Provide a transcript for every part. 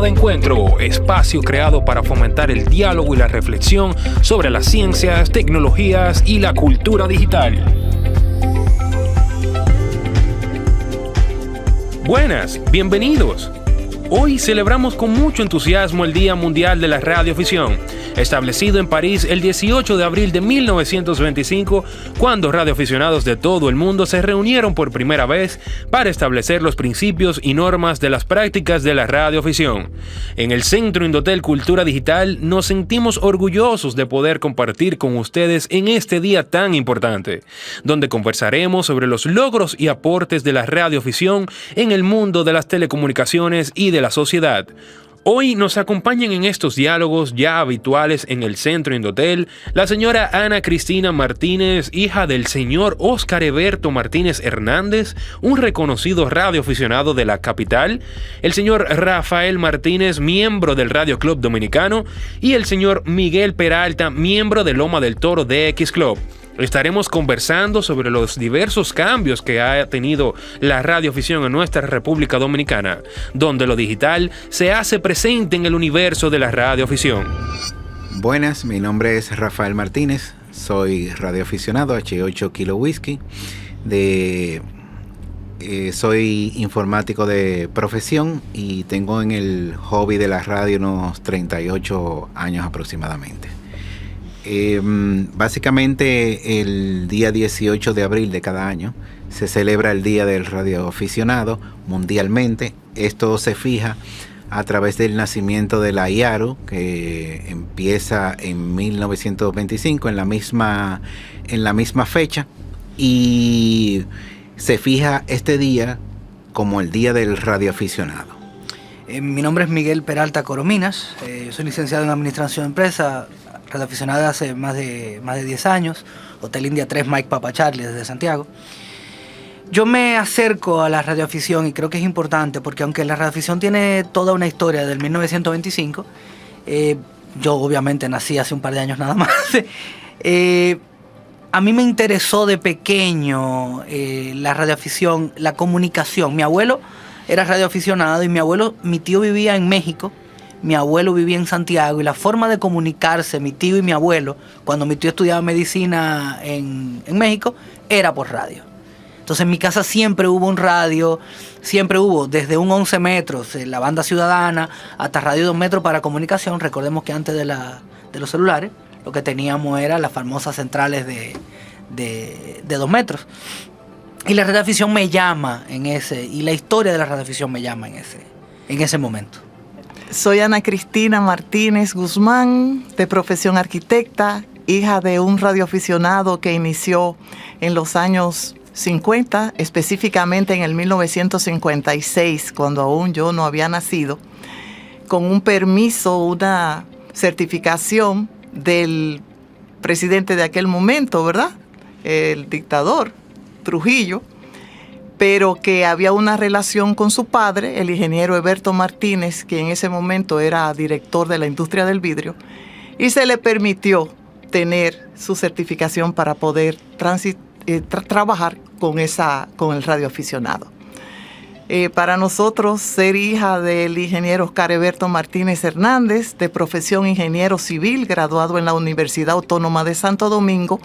de Encuentro, espacio creado para fomentar el diálogo y la reflexión sobre las ciencias, tecnologías y la cultura digital. Buenas, bienvenidos. Hoy celebramos con mucho entusiasmo el Día Mundial de la Radioafición, establecido en París el 18 de abril de 1925, cuando radioaficionados de todo el mundo se reunieron por primera vez para establecer los principios y normas de las prácticas de la radioafición. En el Centro Indotel Cultura Digital nos sentimos orgullosos de poder compartir con ustedes en este día tan importante, donde conversaremos sobre los logros y aportes de la radioafición en el mundo de las telecomunicaciones y de la sociedad. Hoy nos acompañan en estos diálogos ya habituales en el Centro Indotel la señora Ana Cristina Martínez, hija del señor Óscar Eberto Martínez Hernández, un reconocido radioaficionado de la capital, el señor Rafael Martínez, miembro del Radio Club Dominicano, y el señor Miguel Peralta, miembro de Loma del Toro DX Club. Estaremos conversando sobre los diversos cambios que ha tenido la radioafición en nuestra República Dominicana, donde lo digital se hace presente en el universo de la radioafición. Buenas, mi nombre es Rafael Martínez, soy radioaficionado H8 Kilo Whisky, soy informático de profesión y tengo en el hobby de la radio unos 38 años aproximadamente. Básicamente el día 18 de abril de cada año se celebra el Día del Radioaficionado mundialmente. Esto se fija a través del nacimiento de la IARU, que empieza en 1925 en la misma fecha, y se fija este día como el Día del Radioaficionado. Mi nombre es Miguel Peralta Corominas, soy licenciado en Administración de Empresa, radioaficionado hace más de 10 años, Hotel India 3 Mike Papa Charlie desde Santiago. Yo me acerco a la radioafición y creo que es importante porque aunque la radioafición tiene toda una historia del 1925, yo obviamente nací hace un par de años nada más, a mí me interesó de pequeño la radioafición, la comunicación. Mi abuelo era radioaficionado y mi tío vivía en México. Mi abuelo vivía en Santiago y la forma de comunicarse, mi tío y mi abuelo, cuando mi tío estudiaba medicina en México, era por radio. Entonces en mi casa siempre hubo un radio, siempre hubo desde un 11 metros, la banda ciudadana, hasta radio 2 metros para comunicación. Recordemos que antes de los celulares, lo que teníamos era las famosas centrales de 2 metros. Y la radioafición me llama y la historia de la radioafición me llama en ese momento. Soy Ana Cristina Martínez Guzmán, de profesión arquitecta, hija de un radioaficionado que inició en los años 50, específicamente en el 1956, cuando aún yo no había nacido, con un permiso, una certificación del presidente de aquel momento, ¿verdad? El dictador Trujillo, pero que había una relación con su padre, el ingeniero Eberto Martínez, que en ese momento era director de la industria del vidrio, y se le permitió tener su certificación para poder trabajar con el radioaficionado. Para nosotros, ser hija del ingeniero Óscar Eberto Martínez Hernández, de profesión ingeniero civil, graduado en la Universidad Autónoma de Santo Domingo,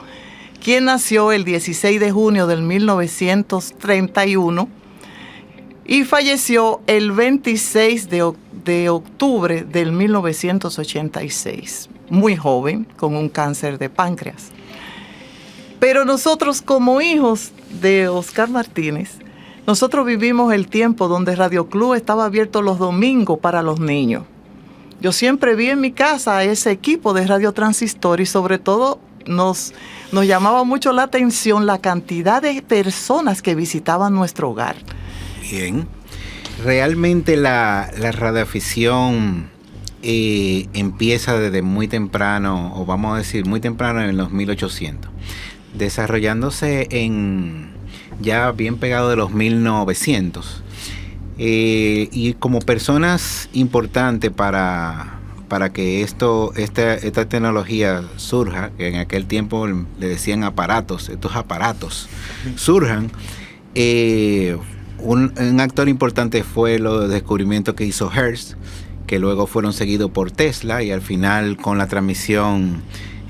quien nació el 16 de junio del 1931 y falleció el 26 de octubre del 1986, muy joven, con un cáncer de páncreas. Pero nosotros, como hijos de Óscar Martínez, nosotros vivimos el tiempo donde Radio Club estaba abierto los domingos para los niños. Yo siempre vi en mi casa a ese equipo de Radio Transistor y sobre todo nos llamaba mucho la atención la cantidad de personas que visitaban nuestro hogar. Bien. Realmente la radioafición empieza desde muy temprano, o vamos a decir muy temprano en los 1800, desarrollándose ya bien pegado de los 1900. Y como personas importantes para que esta tecnología surja, que en aquel tiempo le decían estos aparatos surjan, un actor importante fue los descubrimientos que hizo Hertz, que luego fueron seguidos por Tesla y al final con la transmisión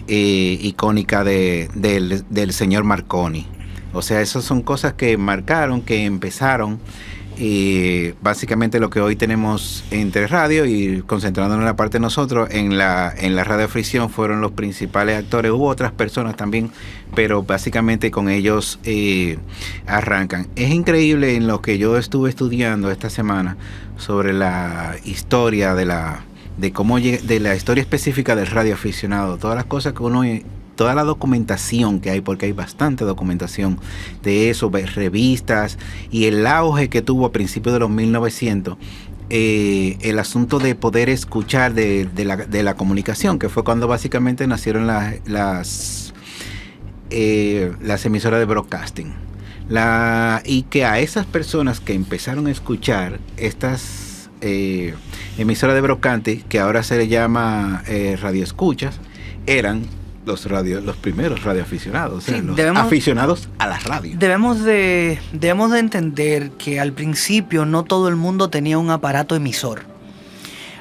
icónica del señor Marconi. O sea, esas son cosas que marcaron, que empezaron básicamente lo que hoy tenemos entre radio, y concentrándonos en la parte de nosotros, en la radiofricción fueron los principales actores. Hubo otras personas también, pero básicamente con ellos arrancan. Es increíble en lo que yo estuve estudiando esta semana sobre la historia de la historia específica del radioaficionado, todas las cosas que uno, toda la documentación que hay, porque hay bastante documentación de eso, revistas, y el auge que tuvo a principios de los 1900, el asunto de poder escuchar de la comunicación, que fue cuando básicamente nacieron las emisoras de broadcasting. Y que a esas personas que empezaron a escuchar estas emisoras de broadcasting, que ahora se le llama radioescuchas, eran los primeros radioaficionados, o sea, sí, aficionados a la radio. Debemos de entender que al principio no todo el mundo tenía un aparato emisor.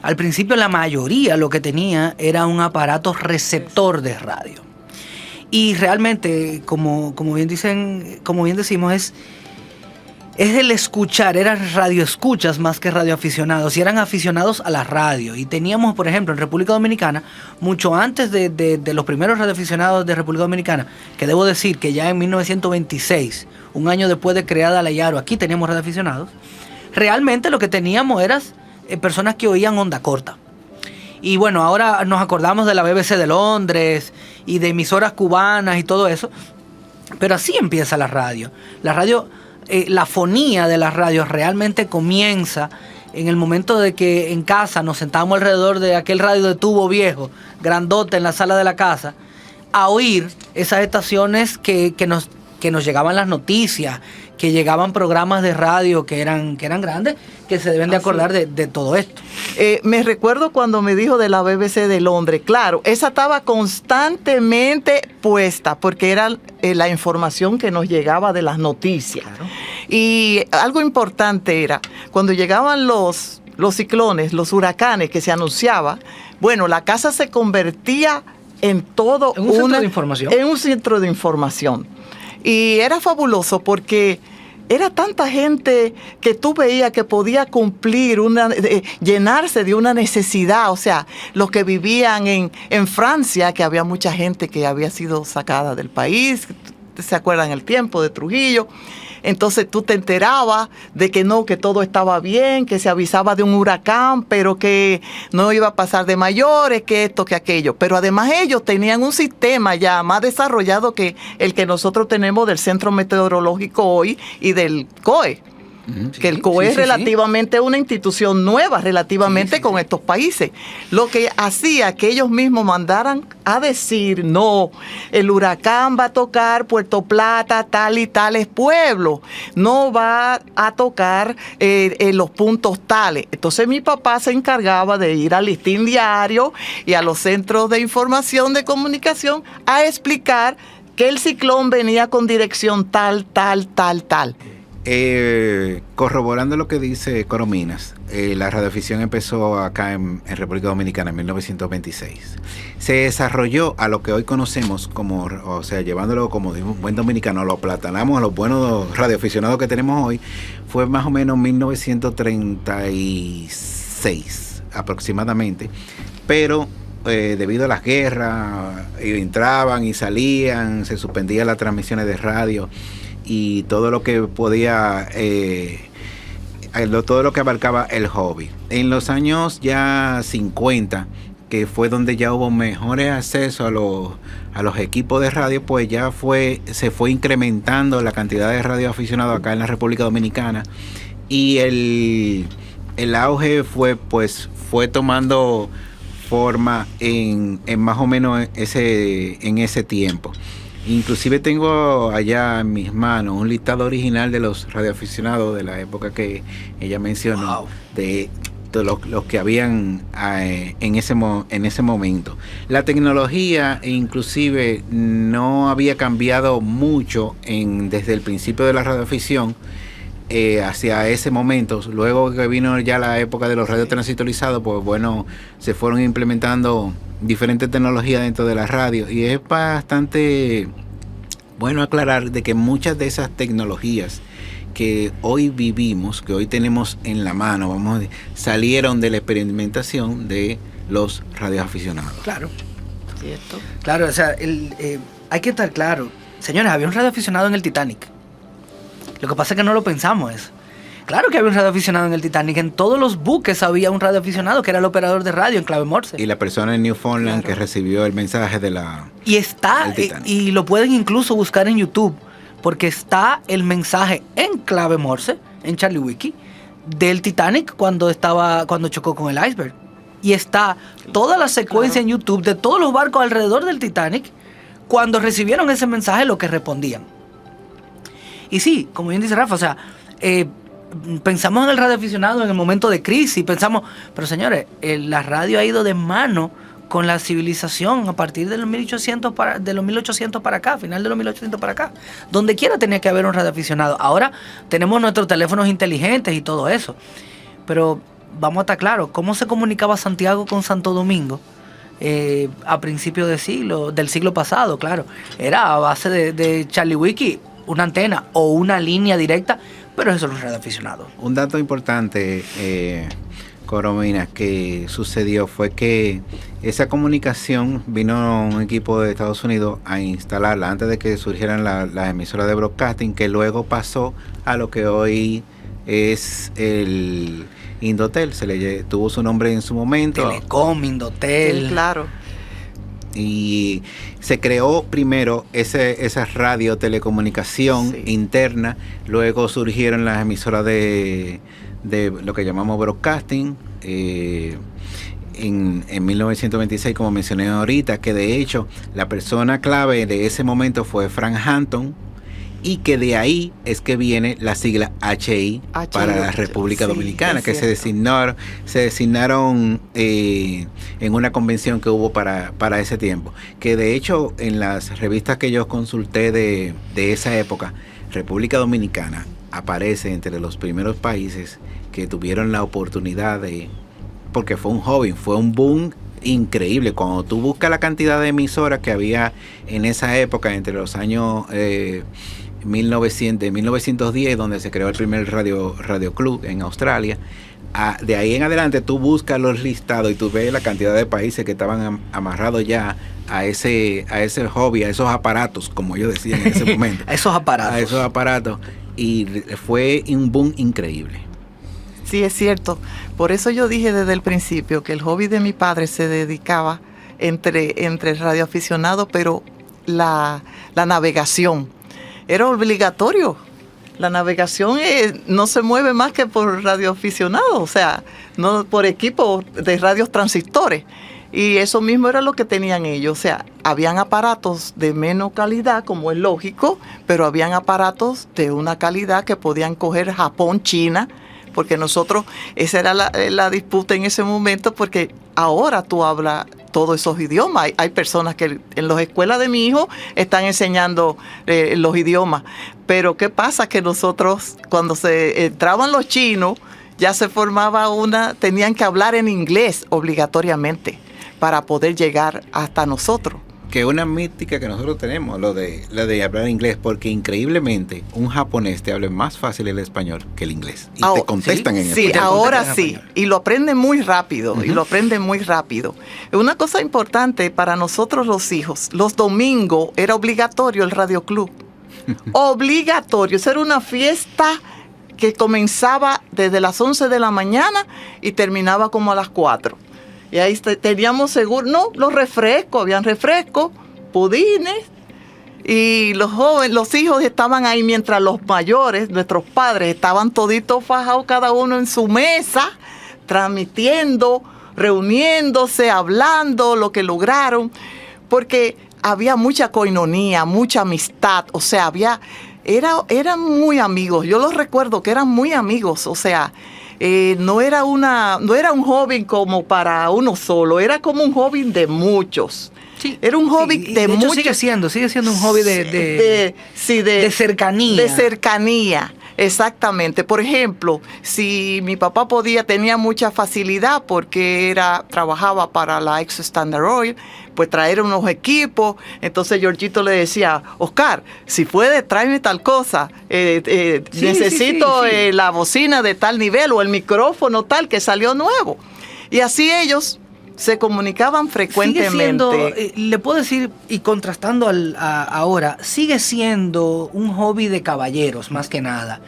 Al principio la mayoría lo que tenía era un aparato receptor de radio. Y realmente, como bien decimos, es el escuchar, eran radioescuchas más que radioaficionados, y eran aficionados a la radio. Y teníamos, por ejemplo, en República Dominicana, mucho antes de los primeros radioaficionados de República Dominicana, que debo decir que ya en 1926, un año después de creada la IARO, aquí teníamos radioaficionados, realmente lo que teníamos eran personas que oían onda corta. Y bueno, ahora nos acordamos de la BBC de Londres y de emisoras cubanas y todo eso, pero así empieza la radio. La fonía de las radios realmente comienza en el momento de que en casa nos sentábamos alrededor de aquel radio de tubo viejo, grandote en la sala de la casa, a oír esas estaciones que nos llegaban las noticias, que llegaban programas de radio que eran grandes, que se deben de acordar de todo esto. Me recuerdo cuando me dijo de la BBC de Londres. Claro, esa estaba constantemente puesta porque era la información que nos llegaba de las noticias. Claro. Y algo importante era, cuando llegaban los ciclones, los huracanes que se anunciaba, bueno, la casa se convertía en todo un centro de información. En un centro de información. Y era fabuloso porque era tanta gente que tú veías que podía cumplir, llenarse de una necesidad. O sea, los que vivían en Francia, que había mucha gente que había sido sacada del país, ¿se acuerdan el tiempo de Trujillo? Entonces tú te enterabas de que todo estaba bien, que se avisaba de un huracán, pero que no iba a pasar de mayores, que esto, que aquello. Pero además ellos tenían un sistema ya más desarrollado que el que nosotros tenemos del Centro Meteorológico hoy y del COE. Sí, que el COE es relativamente una institución nueva relativamente con estos países. Lo que hacía que ellos mismos mandaran a decir, no, el huracán va a tocar Puerto Plata, tal y tales pueblos, no va a tocar los puntos tales. Entonces mi papá se encargaba de ir al Listín Diario y a los centros de información de comunicación a explicar que el ciclón venía con dirección tal. Corroborando lo que dice Corominas, la radioafición empezó acá en República Dominicana en 1926. Se desarrolló a lo que hoy conocemos como, o sea, llevándolo como de un buen dominicano, lo aplatanamos a los buenos radioaficionados que tenemos hoy, fue más o menos 1936 aproximadamente, pero debido a las guerras, entraban y salían, se suspendían las transmisiones de radio y todo lo que podía, todo lo que abarcaba el hobby. En los años ya 50, que fue donde ya hubo mejores accesos a los equipos de radio, pues ya se fue incrementando la cantidad de radioaficionados acá en la República Dominicana, y el auge fue tomando forma en más o menos en ese tiempo. Inclusive tengo allá en mis manos un listado original de los radioaficionados de la época que ella mencionó, wow, de los que habían en ese momento. La tecnología inclusive no había cambiado mucho desde el principio de la radioafición, hacia ese momento. Luego que vino ya la época de los radios transitorizados, pues bueno, se fueron implementando diferentes tecnologías dentro de la radio, y es bastante bueno aclarar de que muchas de esas tecnologías que hoy vivimos, que hoy tenemos en la mano, vamos a decir, salieron de la experimentación de los radioaficionados. Claro, cierto. Claro, o sea, hay que estar claro. Señores, había un radioaficionado en el Titanic. Lo que pasa es que no lo pensamos eso. Claro que había un radioaficionado en el Titanic. En todos los buques había un radioaficionado que era el operador de radio en clave Morse. Y la persona en Newfoundland, claro, que recibió el mensaje de la... Y está, y lo pueden incluso buscar en YouTube, porque está el mensaje en clave Morse, en Charlie Wiki, del Titanic cuando chocó con el iceberg. Y está toda la secuencia, claro, en YouTube de todos los barcos alrededor del Titanic cuando recibieron ese mensaje, lo que respondían. Y sí, como bien dice Rafa, o sea, pensamos en el radioaficionado en el momento de crisis, pensamos, pero señores, la radio ha ido de mano con la civilización a partir de los 1800 para acá, final de los 1800 para acá. Donde quiera tenía que haber un radioaficionado. Ahora tenemos nuestros teléfonos inteligentes y todo eso. Pero vamos a estar claros, ¿cómo se comunicaba Santiago con Santo Domingo a principios del siglo pasado? Claro, era a base de Charlie Wiki, una antena o una línea directa, pero eso no es radioaficionado. Un dato importante, Coromina, que sucedió fue que esa comunicación vino un equipo de Estados Unidos a instalarla antes de que surgieran las emisoras de broadcasting, que luego pasó a lo que hoy es el Indotel. Tuvo su nombre en su momento. Telecom, Indotel. Sí, claro. Y se creó primero esa radio telecomunicación, sí, interna. Luego surgieron las emisoras de lo que llamamos broadcasting en 1926, como mencioné ahorita, que de hecho la persona clave de ese momento fue Frank Hampton, y que de ahí es que viene la sigla HI para la República Dominicana, que se designaron en una convención que hubo para ese tiempo. Que de hecho en las revistas que yo consulté de esa época, República Dominicana aparece entre los primeros países que tuvieron la oportunidad porque fue un hobby, fue un boom increíble. Cuando tú buscas la cantidad de emisoras que había en esa época, entre los años 1910, donde se creó el primer radio club en Australia, de ahí en adelante tú buscas los listados y tú ves la cantidad de países que estaban amarrados ya a ese hobby, a esos aparatos, como yo decía en ese momento. A esos aparatos. Y fue un boom increíble. Sí, es cierto. Por eso yo dije desde el principio que el hobby de mi padre se dedicaba entre radioaficionados, pero la navegación era obligatorio. La navegación no se mueve más que por radioaficionados, o sea, no por equipos de radios transistores. Y eso mismo era lo que tenían ellos. O sea, habían aparatos de menos calidad, como es lógico, pero habían aparatos de una calidad que podían coger Japón, China, porque nosotros, esa era la disputa en ese momento, porque ahora tú hablas todos esos idiomas. Hay personas que en las escuelas de mi hijo están enseñando los idiomas. Pero ¿qué pasa? Que nosotros, cuando se entraban los chinos, ya se formaba tenían que hablar en inglés obligatoriamente para poder llegar hasta nosotros. Que es una mística que nosotros tenemos, lo de hablar inglés, porque increíblemente un japonés te habla más fácil el español que el inglés. Y te contestan en español. Sí, ahora sí. Y lo aprenden muy rápido. Una cosa importante para nosotros los hijos, los domingos era obligatorio el Radio Club. Obligatorio. Eso era una fiesta que comenzaba desde las 11 de la mañana y terminaba como a las 4. Y ahí teníamos seguro, los refrescos, habían refrescos, pudines, y los hijos estaban ahí mientras los mayores, nuestros padres, estaban toditos fajados, cada uno en su mesa, transmitiendo, reuniéndose, hablando, lo que lograron, porque había mucha coinonía, mucha amistad, o sea, eran muy amigos. Yo los recuerdo que eran muy amigos, o sea, no era un hobby como para uno solo, era como un hobby de muchos. Sí, era un hobby de muchos. Sigue siendo un hobby de cercanía. De cercanía. Exactamente. Por ejemplo, si mi papá tenía mucha facilidad porque trabajaba para la Exxon Standard Oil, pues traer unos equipos. Entonces Georgito le decía, Oscar, si puedes, tráeme tal cosa. Necesito la bocina de tal nivel o el micrófono tal que salió nuevo. Y así ellos se comunicaban frecuentemente. Sigue siendo, le puedo decir, y contrastando ahora, sigue siendo un hobby de caballeros, más que nada.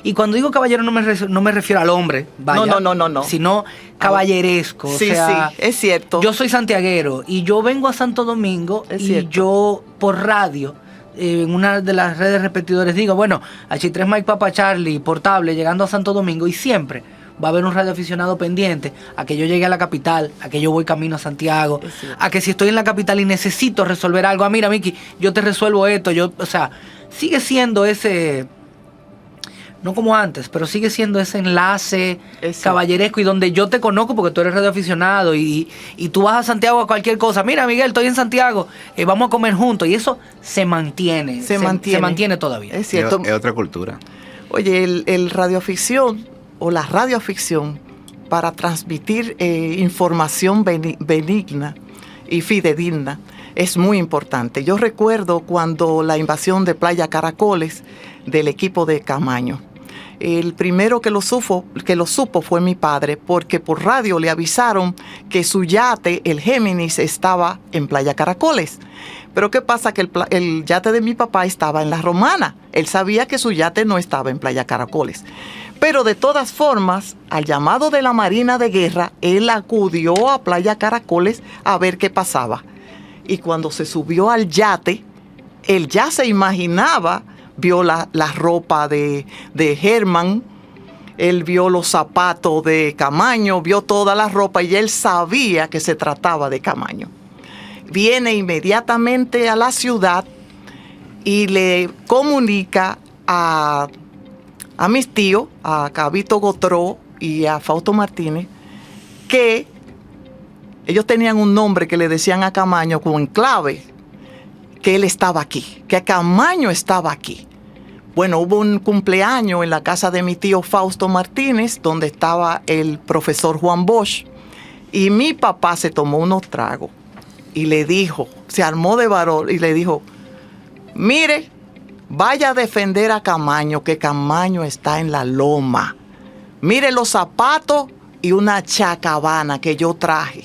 Y cuando digo caballero no me refiero al hombre, vaya, no. Sino caballeresco. Sí, o sea, sí, es cierto. Yo soy santiaguero y yo vengo a Santo Domingo yo por radio, en una de las redes repetidores digo, bueno, H3 Mike Papa Charlie, portable, llegando a Santo Domingo, y siempre va a haber un radioaficionado pendiente a que yo llegue a la capital, a que yo voy camino a Santiago, a que si estoy en la capital y necesito resolver algo, mira, Miki, yo te resuelvo esto, o sea, sigue siendo ese, no como antes, pero sigue siendo ese enlace caballeresco y donde yo te conozco porque tú eres radioaficionado y tú vas a Santiago a cualquier cosa, mira, Miguel, estoy en Santiago, vamos a comer juntos, y eso se mantiene, se mantiene todavía. Es cierto. Es otra cultura. Oye, el radioficción o la radioficción para transmitir información benigna y fidedigna es muy importante. Yo recuerdo cuando la invasión de Playa Caracoles del equipo de Camaño. El primero que lo supo fue mi padre, porque por radio le avisaron que su yate, el Géminis, estaba en Playa Caracoles. Pero ¿qué pasa? Que el yate de mi papá estaba en La Romana. Él sabía que su yate no estaba en Playa Caracoles. Pero de todas formas, al llamado de la Marina de Guerra, él acudió a Playa Caracoles a ver qué pasaba. Y cuando se subió al yate, él ya se imaginaba, vio la ropa de Herman, él vio los zapatos de Camaño, vio toda la ropa y él sabía que se trataba de Camaño. Viene inmediatamente a la ciudad y le comunica a mis tíos, a Cabito Gotró y a Fausto Martínez, que ellos tenían un nombre que le decían a Camaño como en clave, que él estaba aquí, que Camaño estaba aquí. Bueno, hubo un cumpleaños en la casa de mi tío Fausto Martínez, donde estaba el profesor Juan Bosch, y mi papá se tomó unos tragos y le dijo, se armó de valor y le dijo, mire, vaya a defender a Camaño, que Camaño está en la loma. Mire los zapatos y una chacabana que yo traje.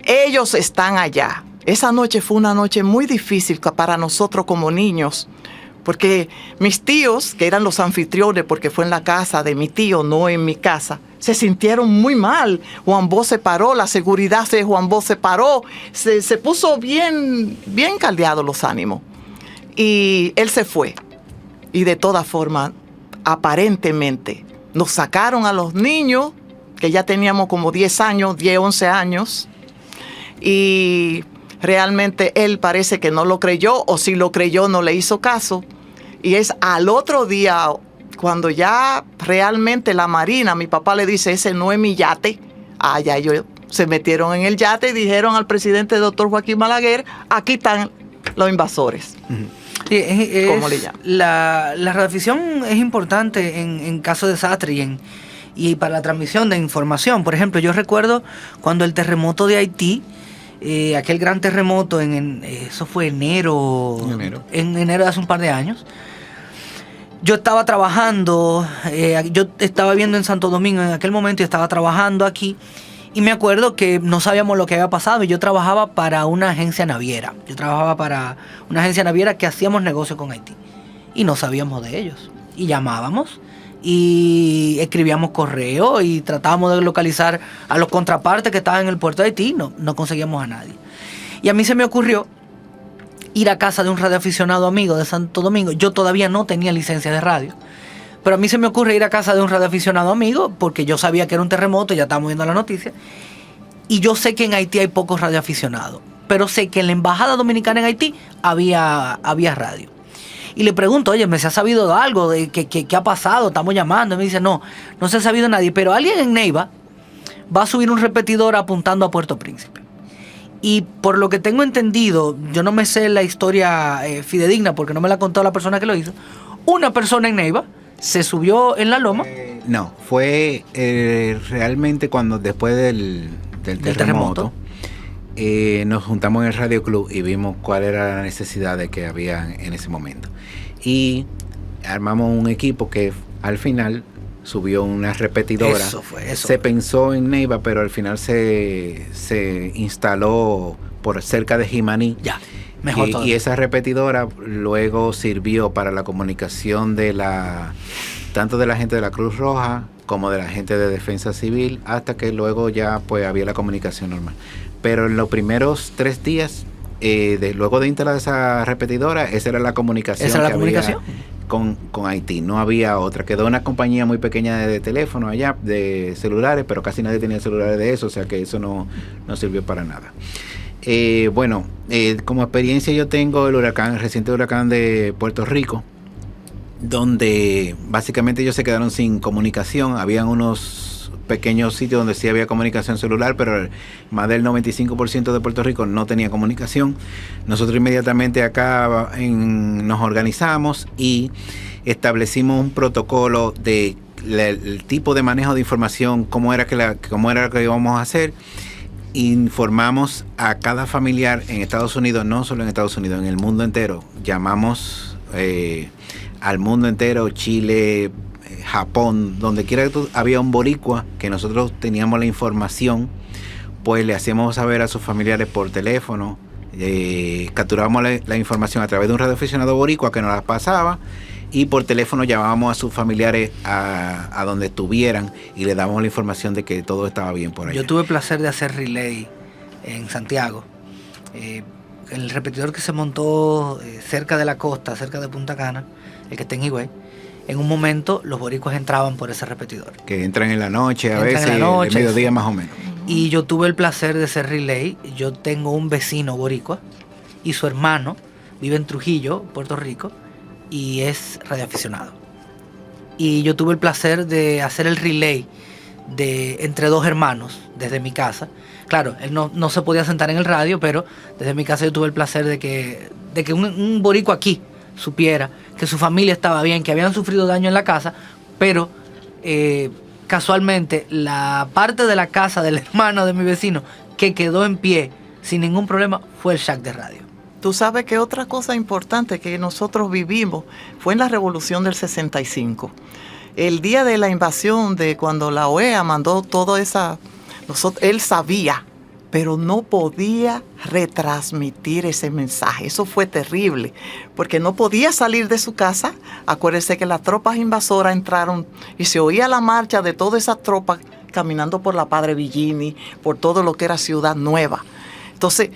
Ellos están allá. Esa noche fue una noche muy difícil para nosotros como niños, porque mis tíos, que eran los anfitriones, porque fue en la casa de mi tío, no en mi casa, se sintieron muy mal. Juan Bosch se paró, la seguridad de Juan Bosch se paró, se puso bien caldeados los ánimos. Y él se fue. Y de todas formas, aparentemente, nos sacaron a los niños, que ya teníamos como 10 años, 10, 11 años. Y realmente él parece que no lo creyó, o si lo creyó no le hizo caso. Y es al otro día, cuando ya realmente la Marina, mi papá le dice, ese no es mi yate. Ya ellos se metieron en el yate y dijeron al presidente doctor Joaquín Balaguer, aquí están los invasores. Sí, ¿Cómo le llaman? La radioafición es importante en caso de desastre y para la transmisión de información. Por ejemplo, yo recuerdo cuando el terremoto de Haití, aquel gran terremoto eso fue en enero de hace un par de años. Yo estaba trabajando, yo estaba viviendo en Santo Domingo en aquel momento y estaba trabajando aquí. Y me acuerdo que no sabíamos lo que había pasado y yo trabajaba para una agencia naviera. Yo trabajaba para una agencia naviera que hacíamos negocio con Haití. Y no sabíamos de ellos. Y llamábamos y escribíamos correo y tratábamos de localizar a los contrapartes que estaban en el puerto de Haití. No conseguíamos a nadie. Y a mí se me ocurrió ir a casa de un radioaficionado amigo de Santo Domingo. Yo todavía no tenía licencia de radio. Pero a mí se me ocurre ir a casa de un radioaficionado amigo porque yo sabía que era un terremoto, ya estábamos viendo la noticia. Y yo sé que en Haití hay pocos radioaficionados. Pero sé que en la Embajada Dominicana en Haití había radio. Y le pregunto, oye, ¿me se ha sabido de algo? De ¿qué ha pasado? Estamos llamando. Y me dice, no se ha sabido nadie. Pero alguien en Neiva va a subir un repetidor apuntando a Puerto Príncipe. Y por lo que tengo entendido, yo no me sé la historia fidedigna porque no me la contó la persona que lo hizo. Una persona en Neiva ¿Se subió en la loma? No, fue realmente cuando después del terremoto, nos juntamos en el Radio Club y vimos cuál era la necesidad de que había en ese momento. Y armamos un equipo que al final subió una repetidora. Eso fue. Se pensó en Neiva, pero al final se instaló por cerca de Jimaní. Ya, mejor todo. Y esa repetidora luego sirvió para la comunicación tanto de la gente de la Cruz Roja como de la gente de Defensa Civil, hasta que luego ya pues había la comunicación normal. Pero en los primeros 3 días, luego de instalar esa repetidora, esa era la comunicación. ¿Esa era la comunicación? Con Haití, no había otra. Quedó una compañía muy pequeña de teléfono allá, de celulares, pero casi nadie tenía celulares de eso, o sea que eso no sirvió para nada. Como experiencia yo tengo el reciente huracán de Puerto Rico, donde básicamente ellos se quedaron sin comunicación. Habían unos pequeños sitios donde sí había comunicación celular, pero más del 95% de Puerto Rico no tenía comunicación. Nosotros inmediatamente acá nos organizamos y establecimos un protocolo de el tipo de manejo de información, cómo era lo que íbamos a hacer. Informamos a cada familiar en Estados Unidos, no solo en Estados Unidos, en el mundo entero. Llamamos al mundo entero, Chile, Japón, donde quiera que había un boricua, que nosotros teníamos la información, pues le hacíamos saber a sus familiares por teléfono, capturábamos la información a través de un radioaficionado boricua que nos la pasaba, y por teléfono llamábamos a sus familiares a donde estuvieran y le dábamos la información de que todo estaba bien por allá. Yo tuve el placer de hacer relay en Santiago. El repetidor que se montó cerca de la costa, cerca de Punta Cana, el que está en Higüey, en un momento los boricuas entraban por ese repetidor. Que entran en la noche, a veces, en mediodía más o menos. Y yo tuve el placer de hacer relay. Yo tengo un vecino boricua y su hermano vive en Trujillo, Puerto Rico, y es radioaficionado. Y yo tuve el placer de hacer el relay entre 2 hermanos desde mi casa. Claro, él no se podía sentar en el radio, pero desde mi casa yo tuve el placer de que un boricua aquí supiera que su familia estaba bien, que habían sufrido daño en la casa, pero casualmente la parte de la casa del hermano de mi vecino que quedó en pie sin ningún problema fue el shack de radio. Tú sabes que otra cosa importante que nosotros vivimos fue en la Revolución del 65. El día de la invasión, de cuando la OEA mandó toda esa... él sabía, pero no podía retransmitir ese mensaje. Eso fue terrible, porque no podía salir de su casa. Acuérdese que las tropas invasoras entraron y se oía la marcha de todas esas tropas caminando por la Padre Villini, por todo lo que era Ciudad Nueva. Entonces,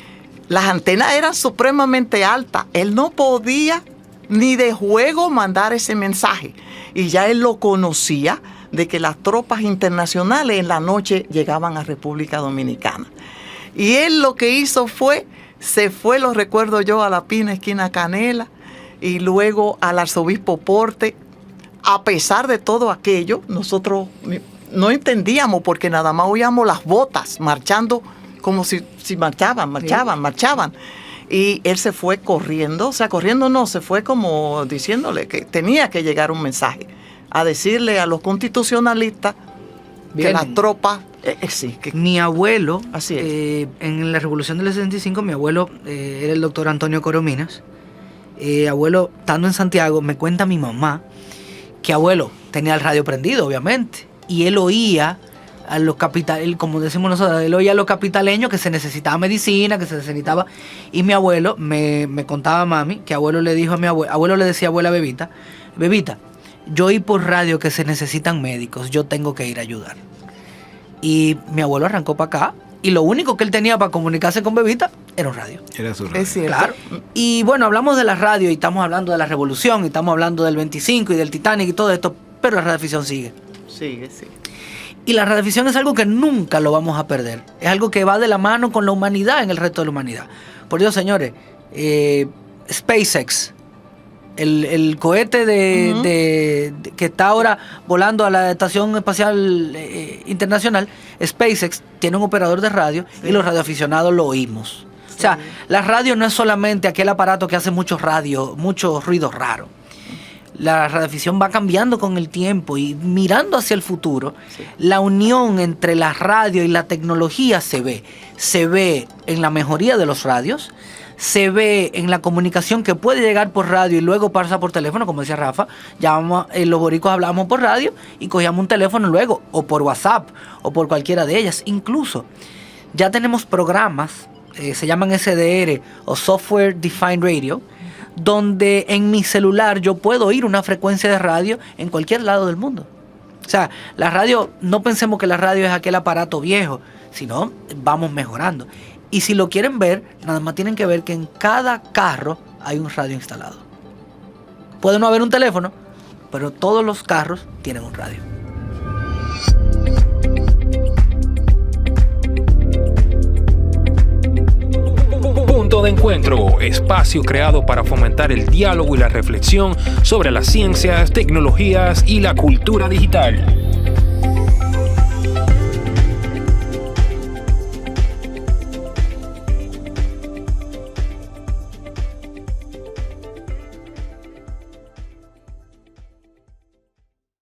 las antenas eran supremamente altas. Él no podía ni de juego mandar ese mensaje. Y ya él lo conocía de que las tropas internacionales en la noche llegaban a República Dominicana. Y él lo que hizo se fue, lo recuerdo yo, a la Pina esquina Canela y luego al Arzobispo Porte. A pesar de todo aquello, nosotros no entendíamos porque nada más oíamos las botas marchando como si marchaban. Y él se fue corriendo, se fue como diciéndole que tenía que llegar un mensaje, a decirle a los constitucionalistas que las tropas... sí. Mi abuelo, así es. En la Revolución del 65, mi abuelo era el doctor Antonio Corominas. Abuelo, estando en Santiago, me cuenta mi mamá que abuelo tenía el radio prendido, obviamente, y él oía a los como decimos nosotros, él oía a los capitaleños que se necesitaba medicina, que se necesitaba, y mi abuelo me contaba mami que abuelo le dijo a mi abuelo le decía a abuela Bebita, yo oí por radio que se necesitan médicos, yo tengo que ir a ayudar. Y mi abuelo arrancó para acá y lo único que él tenía para comunicarse con Bebita era un radio. Era su radio. Es cierto. Claro. Y bueno, hablamos de la radio y estamos hablando de la revolución y estamos hablando del 25 y del Titanic y todo esto, pero la radioficción sigue. Sigue. Y la radioficción es algo que nunca lo vamos a perder. Es algo que va de la mano con la humanidad en el resto de la humanidad. Por Dios, señores, SpaceX, el cohete que está ahora volando a la Estación Espacial Internacional, SpaceX tiene un operador de radio y los radioaficionados lo oímos. Sí. O sea, la radio no es solamente aquel aparato que hace mucho ruido raro. la radioafición va cambiando con el tiempo y mirando hacia el futuro, la unión entre la radio y la tecnología se ve. Se ve en la mejoría de los radios, se ve en la comunicación que puede llegar por radio y luego pasa por teléfono, como decía Rafa. Los boricuas hablábamos por radio y cogíamos un teléfono luego, o por WhatsApp, o por cualquiera de ellas. Incluso ya tenemos programas, se llaman SDR o Software Defined Radio, donde en mi celular yo puedo oír una frecuencia de radio en cualquier lado del mundo. O sea, la radio, no pensemos que la radio es aquel aparato viejo, sino vamos mejorando. Y si lo quieren ver, nada más tienen que ver que en cada carro hay un radio instalado. Puede no haber un teléfono, pero todos los carros tienen un radio. Punto de Encuentro, espacio creado para fomentar el diálogo y la reflexión sobre las ciencias, tecnologías y la cultura digital.